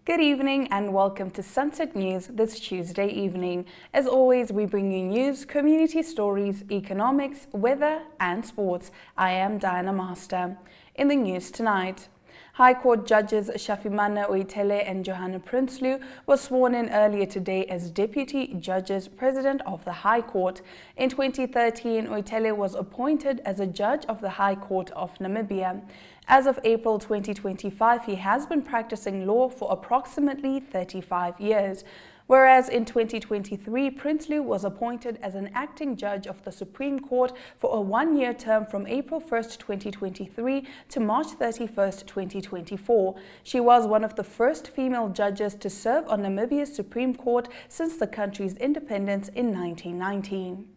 Good evening and welcome to Sunset News this Tuesday evening. As always, we bring you news, community stories, economics, weather and sports. I am Diana Master. In the news tonight, High Court judges Shafimana Uitele and Johanna Prinsloo were sworn in earlier today as Deputy Judges President of the High Court. In 2013, Uitele was appointed as a judge of the High Court of Namibia. As of April 2025, he has been practicing law for approximately 35 years. Whereas in 2023, Prinsloo was appointed as an acting judge of the Supreme Court for a one-year term from April 1st, 2023 to March 31st, 2024. She was one of the first female judges to serve on Namibia's Supreme Court since the country's independence in 1990.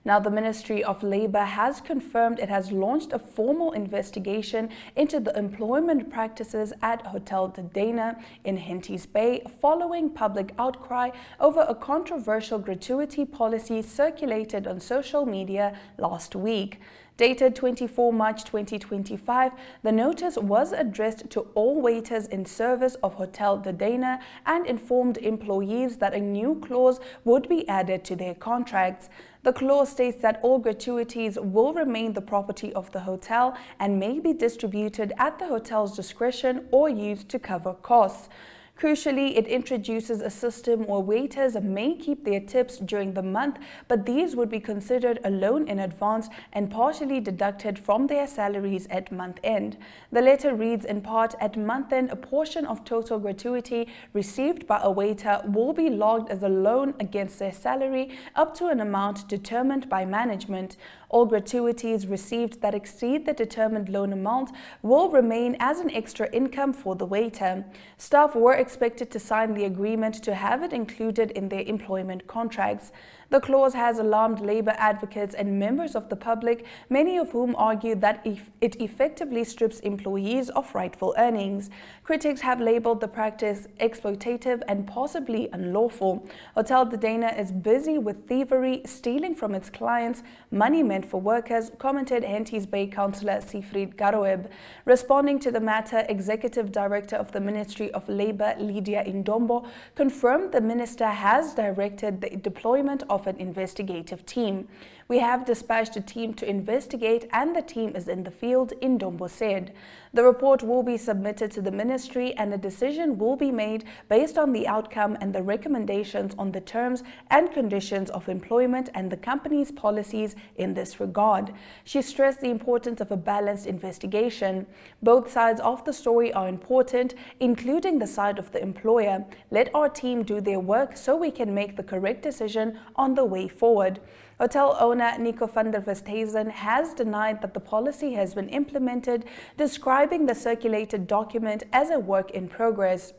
Now, the Ministry of Labour has confirmed it has launched a formal investigation into the employment practices at Hotel De Dana in Henties Bay following public outcry over a controversial gratuity policy circulated on social media last week. Dated 24 March 2025, the notice was addressed to all waiters in service of Hotel De Dana and informed employees that a new clause would be added to their contracts. The clause states that all gratuities will remain the property of the hotel and may be distributed at the hotel's discretion or used to cover costs. Crucially, it introduces a system where waiters may keep their tips during the month, but these would be considered a loan in advance and partially deducted from their salaries at month end. The letter reads in part, at month end, a portion of total gratuity received by a waiter will be logged as a loan against their salary up to an amount determined by management. All gratuities received that exceed the determined loan amount will remain as an extra income for the waiter. Staff were expected to sign the agreement to have it included in their employment contracts. The clause has alarmed labour advocates and members of the public, many of whom argue that it effectively strips employees of rightful earnings. Critics have labelled the practice exploitative and possibly unlawful. Hotel De Dana is busy with thievery, stealing from its clients money meant for workers, commented Henties Bay Councillor Siegfried Garoeb. Responding to the matter, Executive Director of the Ministry of Labour, Lydia Indombo, confirmed the minister has directed the deployment of an investigative team. We have dispatched a team to investigate and the team is in the field, Indombo said. The report will be submitted to the ministry and a decision will be made based on the outcome and the recommendations on the terms and conditions of employment and the company's policies in this regard. She stressed the importance of a balanced investigation. Both sides of the story are important, including the side of the employer. Let our team do their work so we can make the correct decision on the way forward. Hotel owner Nico van der Westhuizen has denied that the policy has been implemented, describing the circulated document as a work in progress.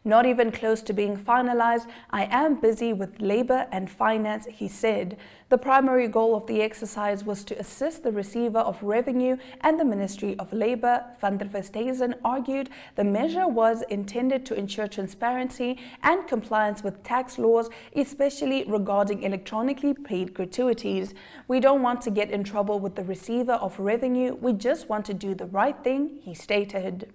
Not even close to being finalized, I am busy with labor and finance, he said. The primary goal of the exercise was to assist the receiver of revenue and the Ministry of Labour. Van der Westhuizen argued the measure was intended to ensure transparency and compliance with tax laws, especially regarding electronically paid gratuities. We don't want to get in trouble with the receiver of revenue, we just want to do the right thing, he stated.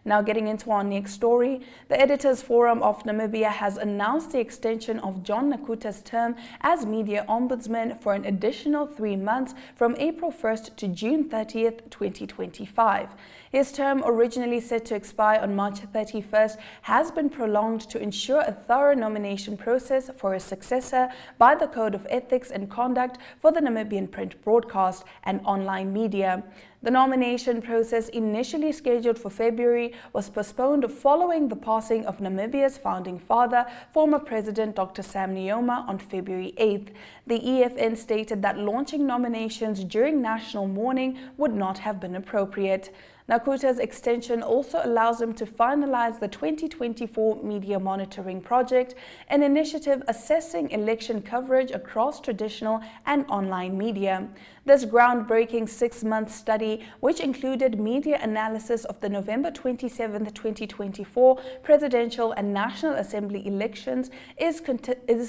Now getting into our next story, the Editors Forum of Namibia has announced the extension of John Nakuta's term as Media Ombudsman for an additional 3 months from April 1st to June 30th, 2025. His term, originally set to expire on March 31st, has been prolonged to ensure a thorough nomination process for a successor by the Code of Ethics and Conduct for the Namibian print broadcast and online media. The nomination process, initially scheduled for February, was postponed following the passing of Namibia's founding father, former President Dr. Sam Nujoma, on February 8th. The EFN stated that launching nominations during national mourning would not have been appropriate. Nakuta's extension also allows him to finalize the 2024 Media Monitoring Project, an initiative assessing election coverage across traditional and online media. This groundbreaking 6-month study, which included media analysis of the November 27, 2024 presidential and National Assembly elections, is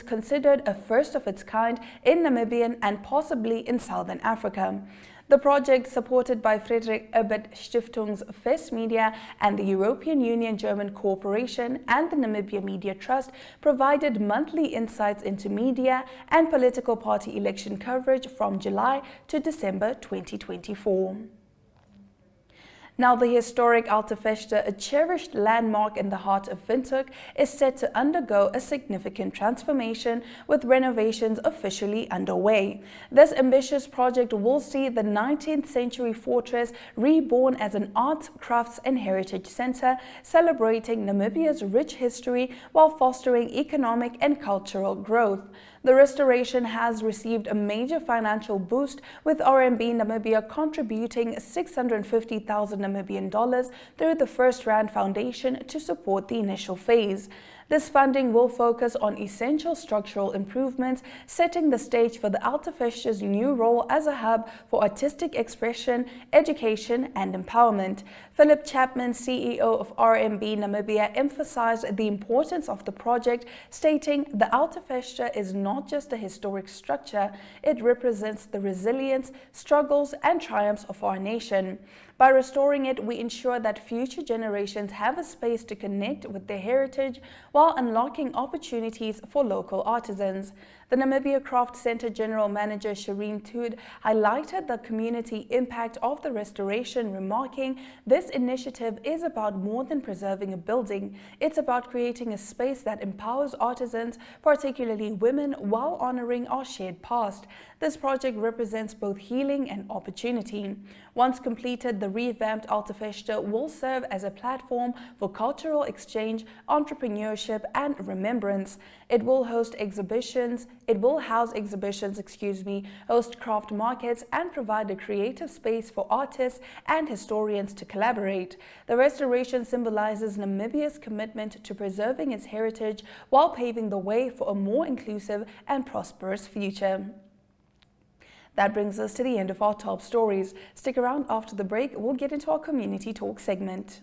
considered a first of its kind in Namibian and possibly in Southern Africa. The project, supported by Friedrich Ebert Stiftung's FES Media and the European Union German Corporation and the Namibia Media Trust, provided monthly insights into media and political party election coverage from July to December 2024. Now, the historic Alte Veste, a cherished landmark in the heart of Windhoek, is set to undergo a significant transformation, with renovations officially underway. This ambitious project will see the 19th century fortress reborn as an arts, crafts and heritage center, celebrating Namibia's rich history while fostering economic and cultural growth. The restoration has received a major financial boost, with RMB Namibia contributing 650,000 Namibian dollars through the First Rand Foundation to support the initial phase. This funding will focus on essential structural improvements, setting the stage for the Alte Veste's new role as a hub for artistic expression, education and empowerment. Philip Chapman, CEO of RMB Namibia, emphasized the importance of the project, stating, "The Alte Veste is not just a historic structure, it represents the resilience, struggles and triumphs of our nation. By restoring it, we ensure that future generations have a space to connect with their heritage while unlocking opportunities for local artisans." The Namibia Craft Center General Manager Shireen Tood highlighted the community impact of the restoration, remarking, "This initiative is about more than preserving a building. It's about creating a space that empowers artisans, particularly women, while honoring our shared past. This project represents both healing and opportunity." Once completed, the revamped Alte Veste will serve as a platform for cultural exchange, entrepreneurship and remembrance. It will house exhibitions, host craft markets and provide a creative space for artists and historians to collaborate. The restoration symbolizes Namibia's commitment to preserving its heritage while paving the way for a more inclusive and prosperous future. That brings us to the end of our top stories. Stick around after the break, we'll get into our Community Talk segment.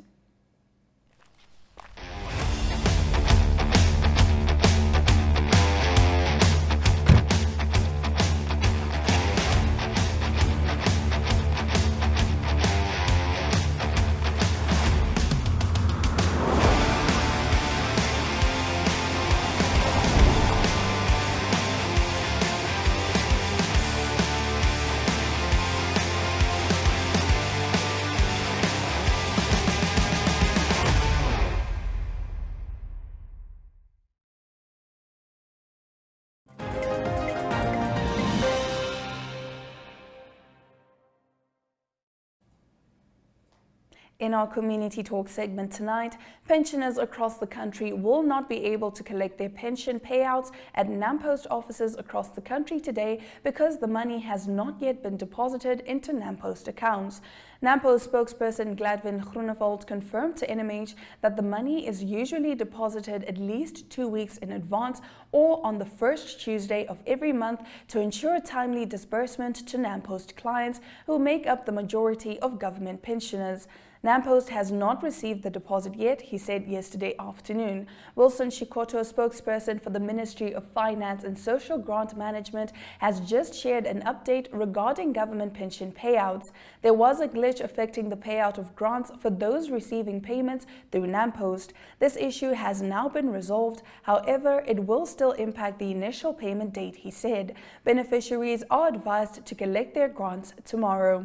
In our Community Talk segment tonight, pensioners across the country will not be able to collect their pension payouts at NamPost offices across the country today because the money has not yet been deposited into NamPost accounts. NamPost spokesperson Gladwin Groenewald confirmed to NMH that the money is usually deposited at least 2 weeks in advance or on the first Tuesday of every month to ensure timely disbursement to NamPost clients who make up the majority of government pensioners. NamPost has not received the deposit yet, he said yesterday afternoon. Wilson Shikoto, spokesperson for the Ministry of Finance and Social Grant Management, has just shared an update regarding government pension payouts. There was a glitch affecting the payout of grants for those receiving payments through NamPost. This issue has now been resolved. However, it will still impact the initial payment date, he said. Beneficiaries are advised to collect their grants tomorrow.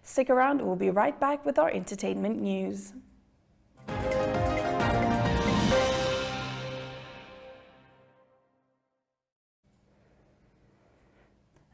Stick around, we'll be right back with our entertainment news.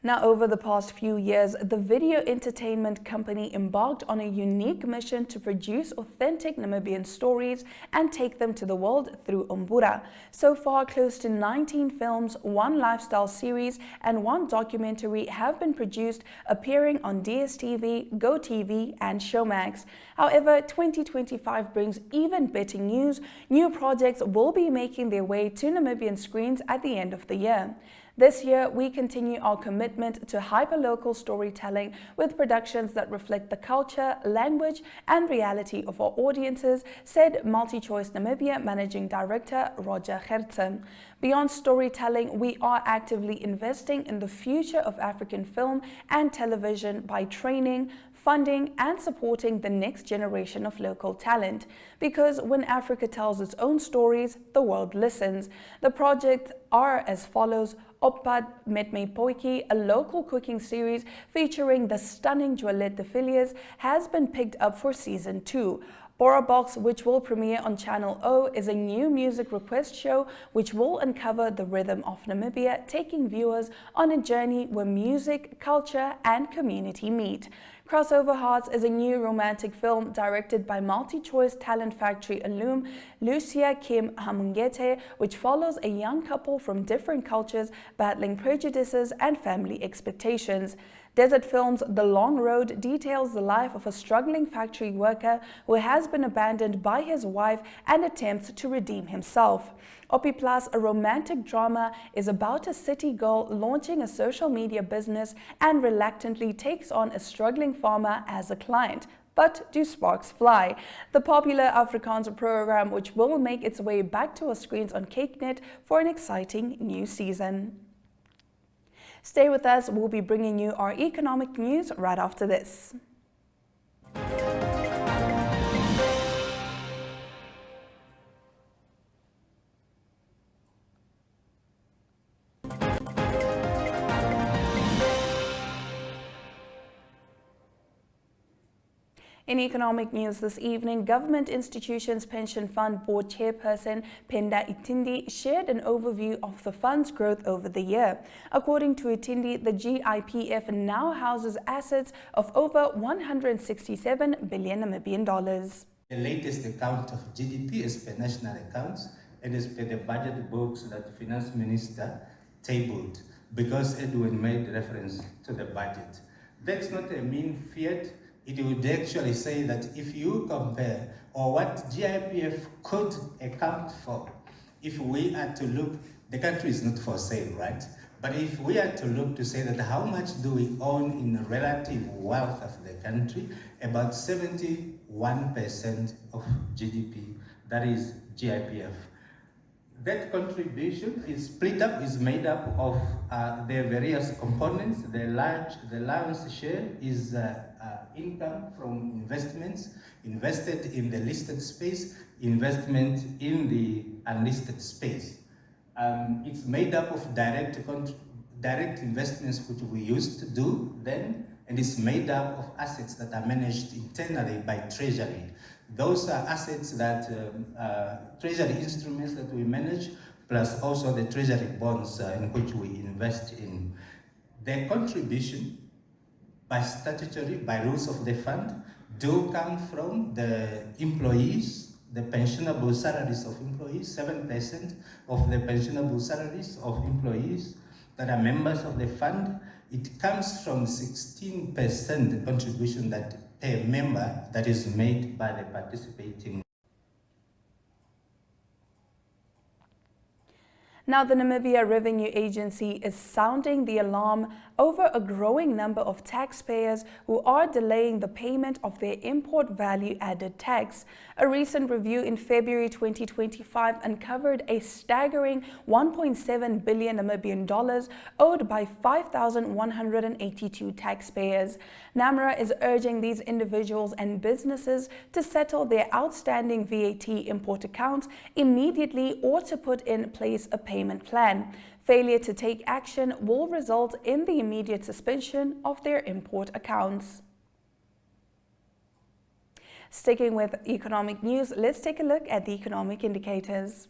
Now, over the past few years, the video entertainment company embarked on a unique mission to produce authentic Namibian stories and take them to the world through Umbura. So far, close to 19 films, 1 lifestyle series, and 1 documentary have been produced, appearing on DSTV, GoTV, and Showmax. However, 2025 brings even better news. New projects will be making their way to Namibian screens at the end of the year. This year, we continue our commitment to hyperlocal storytelling with productions that reflect the culture, language, and reality of our audiences, said MultiChoice Namibia Managing Director Roger Gertsen. Beyond storytelling, we are actively investing in the future of African film and television by training, funding, and supporting the next generation of local talent. Because when Africa tells its own stories, the world listens. The projects are as follows. Oppad Met My Potjie, a local cooking series featuring the stunning Joëlette de Villiers, has been picked up for season 2. Borabox, which will premiere on Channel O, is a new music request show which will uncover the rhythm of Namibia, taking viewers on a journey where music, culture, and community meet. Crossover Hearts is a new romantic film directed by MultiChoice Talent Factory alum Lucia Kim Hamungete, which follows a young couple from different cultures battling prejudices and family expectations. Desert Films' The Long Road details the life of a struggling factory worker who has been abandoned by his wife and attempts to redeem himself. Oppie+, a romantic drama, is about a city girl launching a social media business and reluctantly takes on a struggling farmer as a client. But do sparks fly? The popular Afrikaans program, which will make its way back to our screens on Cakenet for an exciting new season. Stay with us, we'll be bringing you our economic news right after this. In economic news this evening, Government Institutions Pension Fund Board Chairperson Penda Itindi shared an overview of the fund's growth over the year. According to Itindi, the GIPF now houses assets of over 167 billion Namibian dollars. The latest account of GDP is per national accounts and is per the budget books that the Finance Minister tabled, because Edwin made reference to the budget. That's not a mean fiat. It would actually say that if you compare, or what GIPF could account for, if we are to look, the country is not for sale, right? But if we are to look to say that how much do we own in the relative wealth of the country, about 71% of GDP, that is GIPF. That contribution is split up, is made up of their various components. The lion's share is income from investments, invested in the listed space, investment in the unlisted space. It's made up of direct investments, which we used to do then, and it's made up of assets that are managed internally by Treasury. Those are assets that, Treasury instruments that we manage, plus also the Treasury bonds in which we invest in. Their contribution by statutory, by rules of the fund, do come from the employees, the pensionable salaries of employees, 7% of the pensionable salaries of employees that are members of the fund. It comes from 16% contribution that per member that is made by the participating. Now, the Namibia Revenue Agency is sounding the alarm over a growing number of taxpayers who are delaying the payment of their import value-added tax. A recent review in February 2025 uncovered a staggering 1.7 billion Namibian dollars owed by 5,182 taxpayers. NAMRA is urging these individuals and businesses to settle their outstanding VAT import accounts immediately or to put in place a payment plan. Failure to take action will result in the immediate suspension of their import accounts. Sticking with economic news, let's take a look at the economic indicators.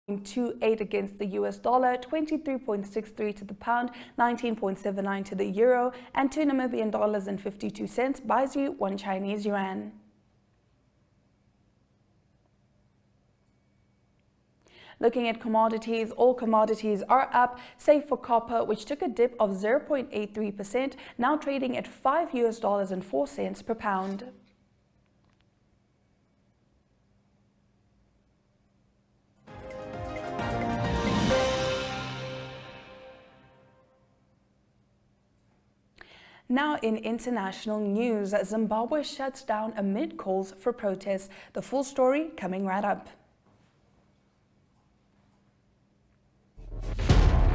.28 against the US dollar, 23.63 to the pound, 19.79 to the euro, and 2 Namibian dollars and 52 cents buys you 1 Chinese yuan. Looking at commodities, all commodities are up, save for copper, which took a dip of 0.83%, now trading at $5.04 per pound. Now in international news, Zimbabwe shuts down amid calls for protests. The full story coming right up.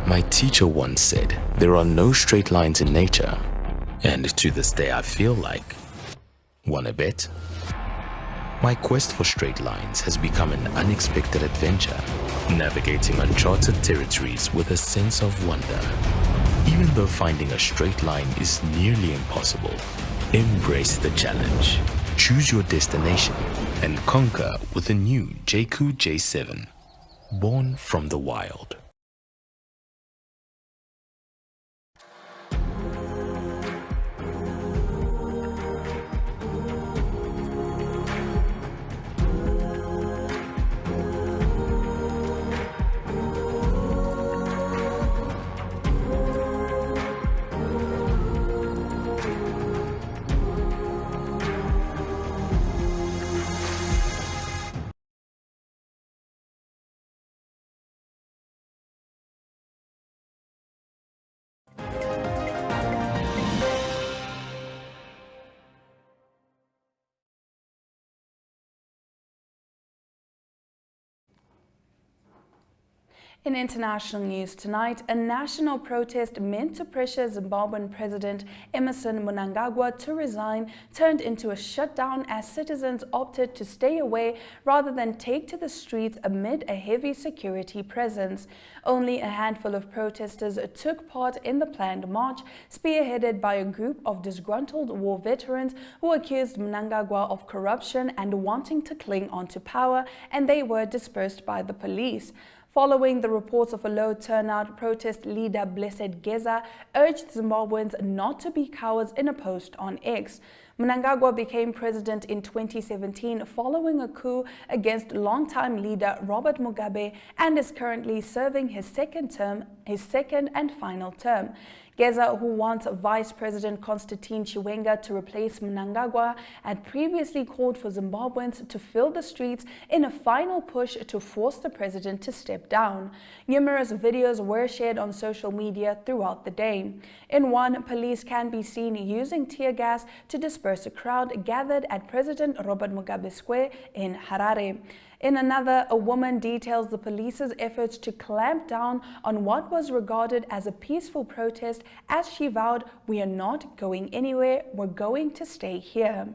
My teacher once said, there are no straight lines in nature. And to this day I feel like, wanna bet? My quest for straight lines has become an unexpected adventure, navigating uncharted territories with a sense of wonder. Even though finding a straight line is nearly impossible, embrace the challenge. Choose your destination and conquer with the new JCOO J7, born from the wild. In international news tonight, a national protest meant to pressure Zimbabwean President Emmerson Mnangagwa to resign turned into a shutdown as citizens opted to stay away rather than take to the streets amid a heavy security presence. Only a handful of protesters took part in the planned march, spearheaded by a group of disgruntled war veterans who accused Mnangagwa of corruption and wanting to cling onto power, and they were dispersed by the police. Following the reports of a low turnout, protest leader Blessed Geza urged Zimbabweans not to be cowards in a post on X. Mnangagwa became president in 2017 following a coup against longtime leader Robert Mugabe and is currently serving his second and final term. Geza, who wants Vice President Constantine Chiwenga to replace Mnangagwa, had previously called for Zimbabweans to fill the streets in a final push to force the president to step down. Numerous videos were shared on social media throughout the day. In one, police can be seen using tear gas to disperse a crowd gathered at President Robert Mugabe Square in Harare. In another, a woman details the police's efforts to clamp down on what was regarded as a peaceful protest as she vowed, "We are not going anywhere, we're going to stay here."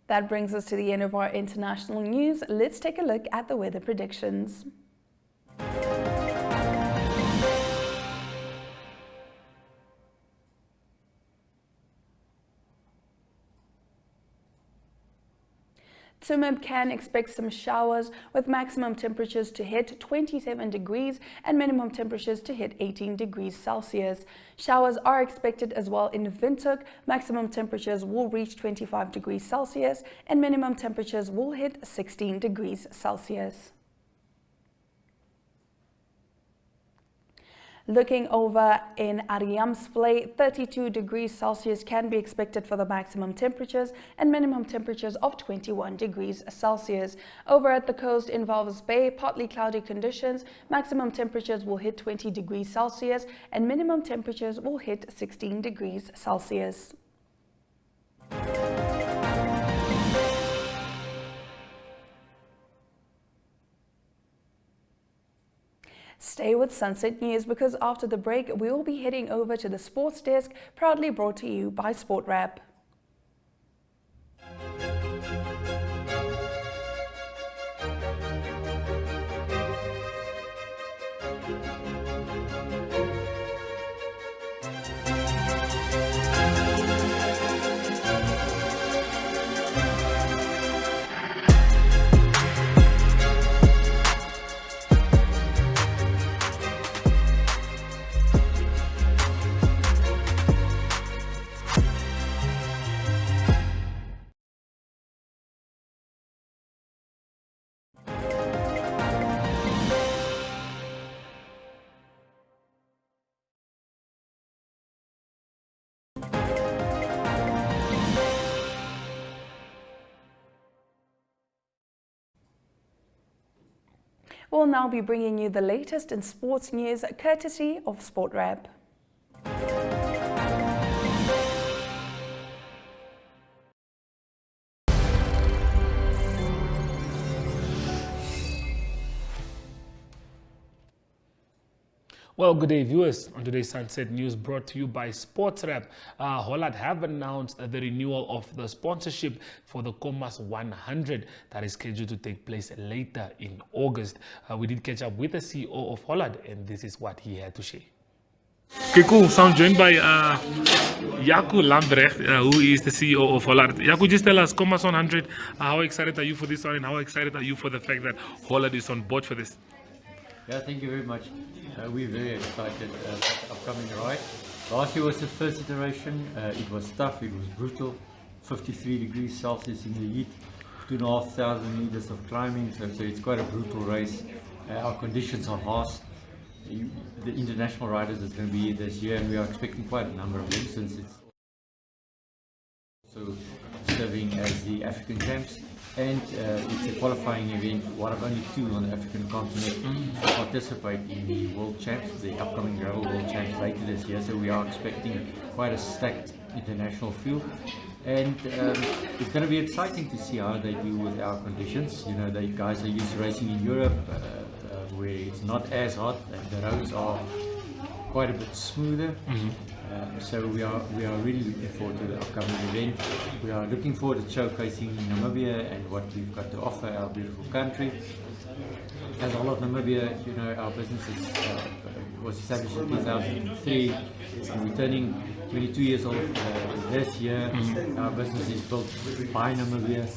That brings us to the end of our international news. Let's take a look at the weather predictions. Tsumeb can expect some showers with maximum temperatures to hit 27 degrees and minimum temperatures to hit 18 degrees Celsius. Showers are expected as well in Windhoek. Maximum temperatures will reach 25 degrees Celsius and minimum temperatures will hit 16 degrees Celsius. Looking over in Ariamsvlei, 32 degrees Celsius can be expected for the maximum temperatures and minimum temperatures of 21 degrees Celsius. Over at the coast in Walvis Bay, partly cloudy conditions, maximum temperatures will hit 20 degrees Celsius and minimum temperatures will hit 16 degrees Celsius. Stay with Sunset News because after the break, we will be heading over to the sports desk, proudly brought to you by SportWrap. We'll now be bringing you the latest in sports news courtesy of SportRap. Well, good day, viewers. On today's Sunset News, brought to you by SportsRap, Hollard have announced the renewal of the sponsorship for the Comas 100 that is scheduled to take place later in August. We did catch up with the CEO of Hollard, and this is what he had to share. Okay, cool. So I'm joined by Jaco Lambrecht, who is the CEO of Hollard. Jaco, just tell us, Comas 100, how excited are you for this one, and how excited are you for the fact that Hollard is on board for this? Yeah, thank you very much. We're very excited upcoming ride. Last year was the first iteration. It was tough, it was brutal. 53 degrees Celsius in the heat, 2,500 meters of climbing, so it's quite a brutal race. Our conditions are harsh. The international riders is going to be here this year, and we are expecting quite a number of them since it's also serving as the African Champs. And it's a qualifying event, one of only two on the African continent to participate in the World Champs, the upcoming Gravel World Champs later this year. So we are expecting quite a stacked international field. And it's going to be exciting to see how they deal with our conditions. You know, the guys are used to racing in Europe where it's not as hot and the roads are quite a bit smoother. So we are really looking forward to the upcoming event. We are looking forward to showcasing Namibia and what we've got to offer our beautiful country. As all of Namibia, you know, our business was established in 2003, and we're turning 22 years old this year. Our business is built by Namibians,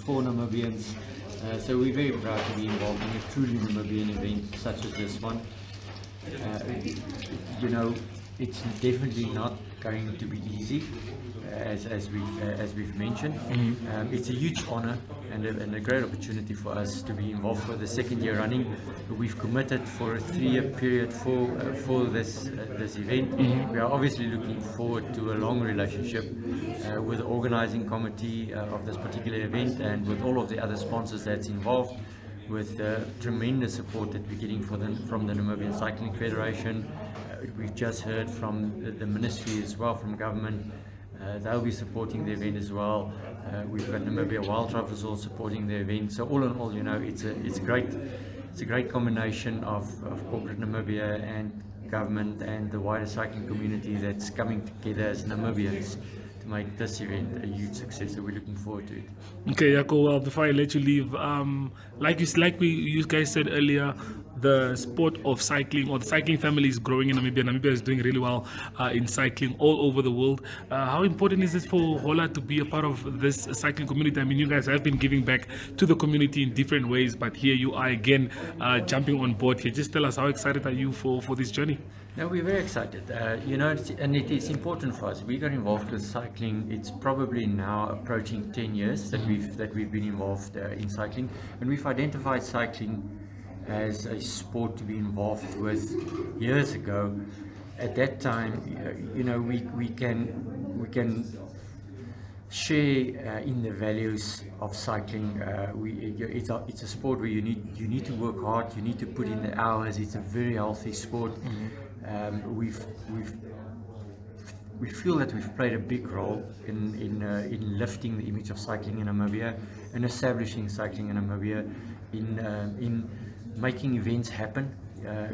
for Namibians. So we're very proud to be involved in a truly Namibian event such as this one. You know, it's definitely not going to be easy, as we've mentioned. It's a huge honor and a great opportunity for us to be involved for the second year running. We've committed for a 3-year period for this event. We are obviously looking forward to a long relationship with the organizing committee of this particular event and with all of the other sponsors that's involved, with the tremendous support that we're getting from the Namibian Cycling Federation. We've just heard from the ministry as well, from government. They'll be supporting the event as well. We've got Namibia Wildlife Resort supporting the event. So all in all, you know, it's a great combination of corporate Namibia and government and the wider cycling community that's coming together as Namibians to make this event a huge success. So we're looking forward to it. Okay, Jaco, well, before I let you leave, like you guys said earlier, the sport of cycling, or the cycling family, is growing in Namibia. Namibia is doing really well in cycling all over the world. How important is it for Hollard to be a part of this cycling community? I mean, you guys have been giving back to the community in different ways, but here you are again jumping on board here. Just tell us, how excited are you for this journey? No, we're very excited. You know, and it is important for us. We got involved with cycling. It's probably now approaching 10 years that we've been involved in cycling, and we've identified cycling as a sport to be involved with years ago. At that time, you know, we can share in the values of cycling. It's a sport where you need to work hard. You need to put in the hours. It's a very healthy sport. We feel that we've played a big role in lifting the image of cycling in Namibia and establishing cycling in Namibia, in making events happen.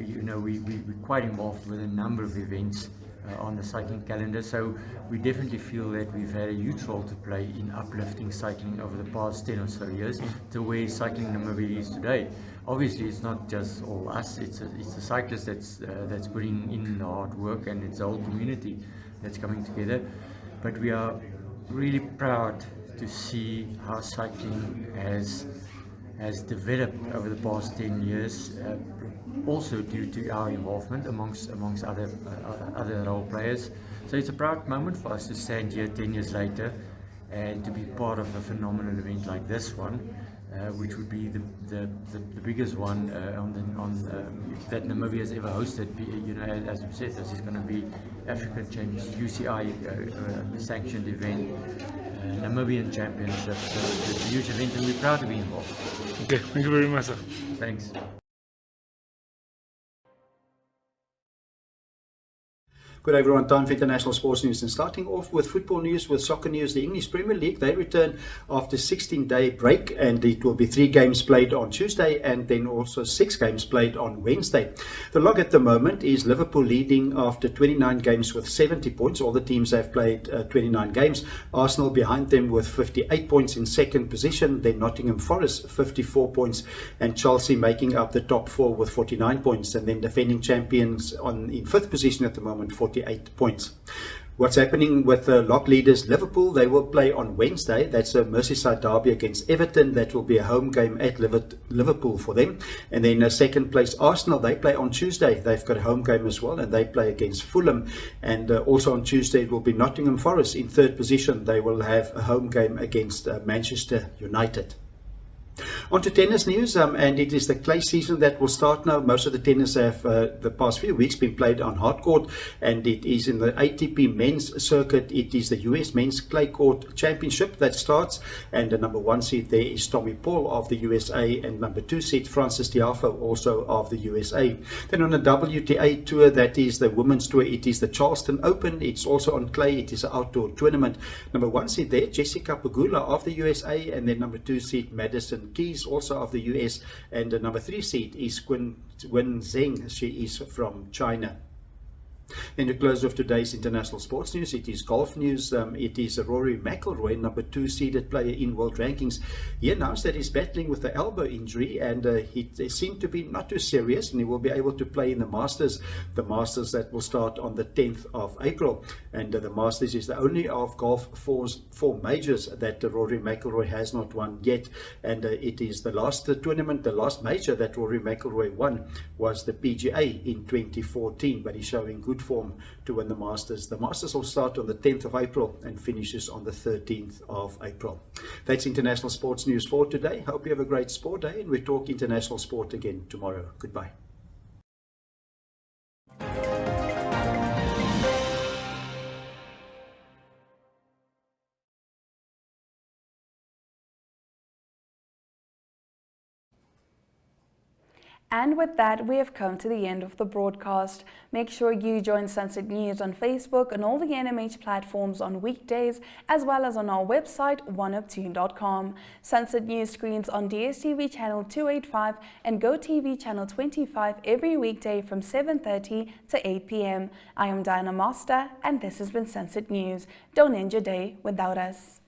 You know, we're quite involved with a number of events on the cycling calendar, so we definitely feel that we've had a huge role to play in uplifting cycling over the past 10 or so years to where cycling in Namibia is today. Obviously, it's not just all us, it's the cyclists that's putting in the hard work, and it's the whole community that's coming together. But we are really proud to see how cycling has developed over the past 10 years, also due to our involvement amongst other role players. So it's a proud moment for us to stand here 10 years later and to be part of a phenomenal event like this one, which would be the biggest one that Namibia has ever hosted. You know, as we said, this is going to be African Champions, UCI sanctioned event, Namibian Championship. So it's a huge event, and we're proud to be involved. Okay, thank you very much, sir. Thanks. Good day, everyone. Time for international sports news, and starting off with football news, with soccer news. The English Premier League, they return after 16-day break, and it will be 3 games played on Tuesday and then also 6 games played on Wednesday. The log at the moment is Liverpool leading after 29 games with 70 points. All the teams have played 29 games. Arsenal behind them with 58 points in second position, then Nottingham Forest 54 points, and Chelsea making up the top 4 with 49 points, and then defending champions in 5th position at the moment, 48 points. What's happening with the log leaders Liverpool? They will play on Wednesday. That's a Merseyside derby against Everton. That will be a home game at Liverpool for them. And then second place Arsenal, they play on Tuesday. They've got a home game as well, and they play against Fulham. And also on Tuesday it will be Nottingham Forest in 3rd position. They will have a home game against Manchester United. On to tennis news, and it is the clay season that will start now. Most of the tennis have the past few weeks been played on hard court, and it is in the ATP men's circuit. It is the US Men's Clay Court Championship that starts, and the number 1 seed there is Tommy Paul of the USA, and number 2 seed Francis Tiafoe, also of the USA. Then on the WTA tour, that is the women's tour, it is the Charleston Open. It's also on clay. It is an outdoor tournament. Number 1 seed there, Jessica Pegula of the USA, and then number 2 seed Madison Keys, also of the US, and the number 3 seed is Wen Zheng. She is from China. In the close of today's international sports news, it is golf news. It is Rory McIlroy, number 2 seeded player in world rankings. He announced that he's battling with the elbow injury, and it seemed to be not too serious, and he will be able to play in the Masters that will start on the 10th of April. And the Masters is the only of golf four majors that Rory McIlroy has not won yet, and it is the last tournament, the last major that Rory McIlroy won was the PGA in 2014, but he's showing good form to win the Masters. The Masters will start on the 10th of April and finishes on the 13th of April. That's international sports news for today. Hope you have a great sport day, and we talk international sport again tomorrow. Goodbye. And with that, we have come to the end of the broadcast. Make sure you join Sunset News on Facebook and all the NMH platforms on weekdays, as well as on our website, oneoptune.com. Sunset News screens on DSTV channel 285 and GoTV channel 25 every weekday from 7:30 to 8 p.m. I am Diana Master, and this has been Sunset News. Don't end your day without us.